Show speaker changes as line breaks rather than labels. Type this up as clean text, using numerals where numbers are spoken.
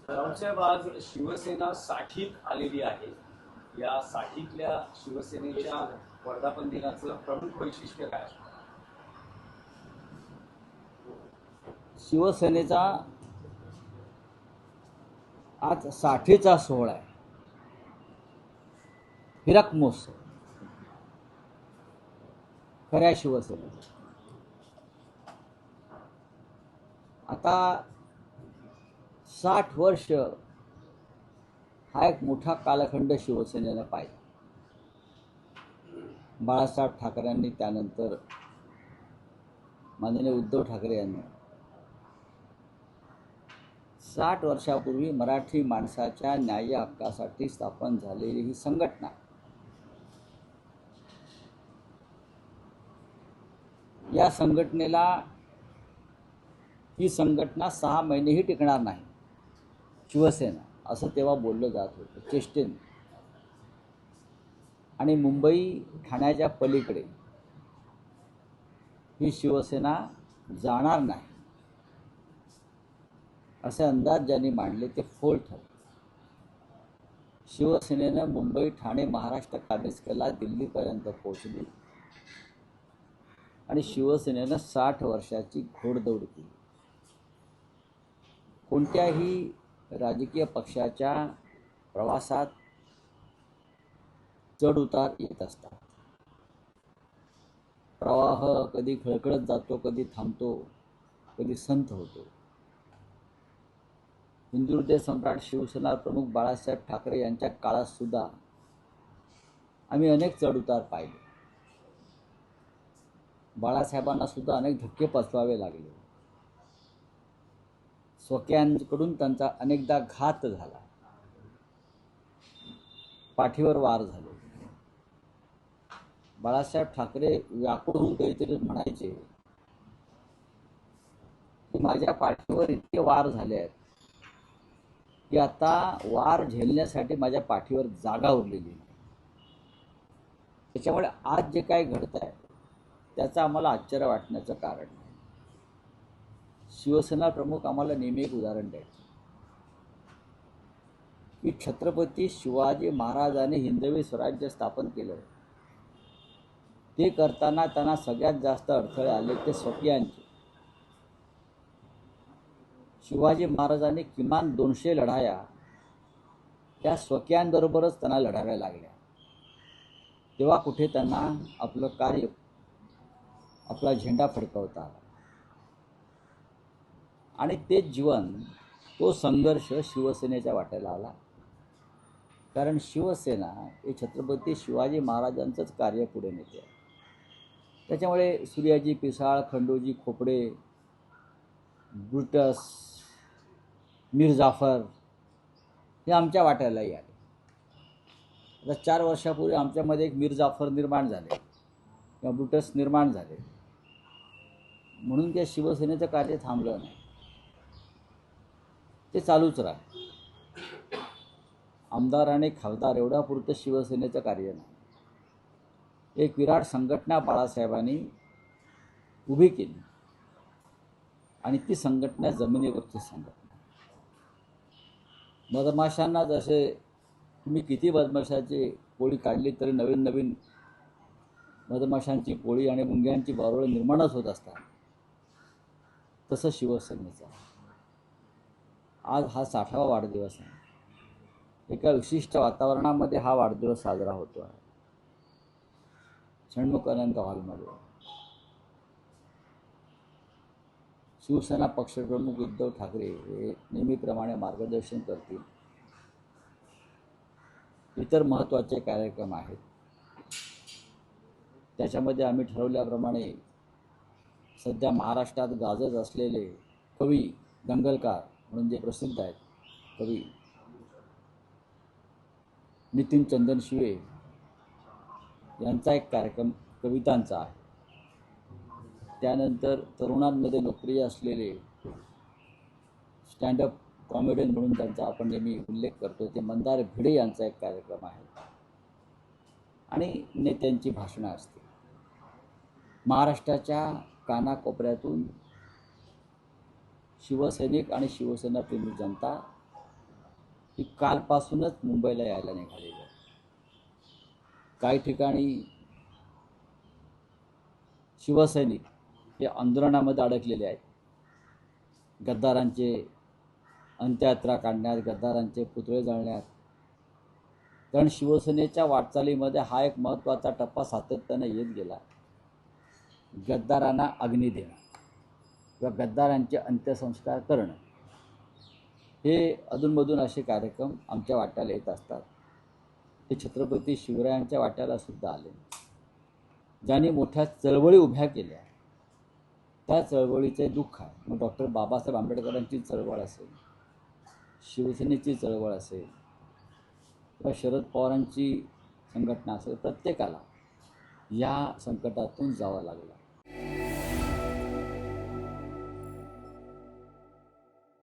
रावसाहेब, आज शिवसेना साठीत आलेली आहे. या साठीतल्या शिवसेनेच्या वर्धापन दिनाचं प्रमुख वैशिष्ट्य काय?
शिवसेनेचा आज 60चा सोहळा आहे. हिरक महोत्सव खऱ्या शिवसेनेचा. आता 60 वर्ष हा एक मोठा कालखंड शिवसेनेनं पाहिला. बाळासाहेब ठाकरेंनी, त्यानंतर माननीय उद्धव ठाकरे यांनी 60 वर्षापूर्वी मराठी माणसाच्या न्याय हक्कासाठी स्थापन झालेली ही संघटना या संघटनेला ही संघटना 6 महिनेही टिकणार नाही, शिवसेना असं तेव्हा बोललं जात होतं चेष्टेने. आणि मुंबई ठाण्याच्या पलीकडे ही शिवसेना जाणार नाही असे अंदाज ज्यांनी मांडले ते फोल ठरले. शिवसेनेनं मुंबई ठाणे महाराष्ट्र काबीज केला, दिल्लीपर्यंत पोहोचली आणि शिवसेनेनं 60 वर्षाची घोडदौड केली. कोणत्याही राजकीय पक्षाच्या प्रवासात चढ उतार येत असतात. प्रवाह कधी खळखळत जातो, कधी थांबतो, कधी संत होतो. हिंदू हृदय सम्राट शिवसेना प्रमुख बाळासाहेब ठाकरे यांच्या काळात सुद्धा आम्ही अनेक चढ उतार पाहिले. बाळासाहेबांना सुद्धा अनेक धक्के पचवावे लागले. स्वकीयांकडून त्यांचा अनेकदा घात झाला, पाठीवर वार झाले. बाळासाहेब ठाकरे व्याकुळ होऊन काहीतरी म्हणायचे की माझ्या पाठीवर इतके वार झाले आहेत की आता वार झेलण्यासाठी माझ्या पाठीवर जागा उरलेली नाही. त्याच्यामुळे आज जे काय घडत आहे त्याचं आम्हाला आश्चर्य वाटण्याचं कारण नाही. शिवसेना प्रमुख आम्हाला नेहमी एक उदाहरण द्यायचे की छत्रपती शिवाजी महाराजांनी हिंदवी स्वराज्य स्थापन केलं. ते करताना त्यांना सगळ्यात जास्त अडथळे आले ते स्वकीयांचे. शिवाजी महाराजांनी किमान 200 लढाया त्या स्वकीयांबरोबरच त्यांना लढाव्या लागल्या. तेव्हा कुठे त्यांना आपलं कार्य, आपला झेंडा फडकवता आला. आणि ते जीवन, तो संघर्ष शिवसेनेच्या वाट्याला आला. कारण शिवसेना हे छत्रपती शिवाजी महाराजांचंच कार्य पुढे नेते. त्याच्यामुळे सूर्याजी पिसाळ, खंडोजी खोपडे, ब्रुटस, मीर जाफर हे आमच्या वाट्यालाही आले. आता 4 वर्षापूर्वी आमच्यामध्ये एक मीर जाफर निर्माण झाले किंवा ब्रुटस निर्माण झाले म्हणून त्या शिवसेनेचं कार्य थांबलं नाही, ते चालूच राहील. आमदार आणि खासदार एवढ्यापुरतं शिवसेनेचं कार्य नाही. एक विराट संघटना बाळासाहेबांनी उभी केली आणि ती संघटना जमिनीवरची संघटना. मधमाशांना जसे तुम्ही किती मधमाशाची पोळी काढली तरी नवीन नवीन मधमाशांची पोळी आणि मुंग्यांची बारोळं निर्माणच होत असतात, तसं शिवसेनेचा आज हा 60वा वाढदिवस आहे. एका विशिष्ट वातावरणामध्ये हा वाढदिवस साजरा होतो आहे. षण्मुखानंद हॉलमध्ये शिवसेना पक्षप्रमुख उद्धव ठाकरे हे नेहमीप्रमाणे मार्गदर्शन करतील. इतर महत्त्वाचे कार्यक्रम आहेत. त्याच्यामध्ये आम्ही ठरवल्याप्रमाणे सध्या महाराष्ट्रात गाजत असलेले कवी, दंगलकार म्हणून जे प्रसिद्ध आहेत कवी नितीन चंदनशिवे यांचा एक कार्यक्रम कवितांचा आहे. त्यानंतर तरुणांमध्ये लोकप्रिय असलेले स्टँडअप कॉमेडियन म्हणून त्यांचा आपण नेहमी उल्लेख करतो ते मंदार भिडे यांचा एक कार्यक्रम आहे आणि नेत्यांची भाषणं असते. महाराष्ट्राच्या कानाकोपऱ्यातून शिवसैनिक आणि शिवसेनाप्रेमी जनता की कालपासूनच मुंबईला यायला निघालेली आहे. काही ठिकाणी शिवसैनिक हे आंदोलनामध्ये अडकलेले आहेत. गद्दारांचे अंत्ययात्रा काढण्यात, गद्दारांचे पुतळे जाळण्यात. कारण शिवसेनेच्या वाटचालीमध्ये हा एक महत्त्वाचा टप्पा सातत्यानं येत गेला. गद्दारांना अग्नी देणं किंवा गद्दारांचे अंत्यसंस्कार करणं, हे अधूनमधून असे कार्यक्रम आमच्या वाट्याला येत असतात. ते छत्रपती शिवरायांच्या वाट्याला सुद्धा आले. ज्यांनी मोठ्या चळवळी उभ्या केल्या, त्या चळवळीचे दुःख आहे. मग डॉक्टर बाबासाहेब आंबेडकरांची चळवळ असेल, शिवसेनेची चळवळ असेल किंवा शरद पवारांची संघटना असेल, प्रत्येकाला या संकटातून जावं लागलं.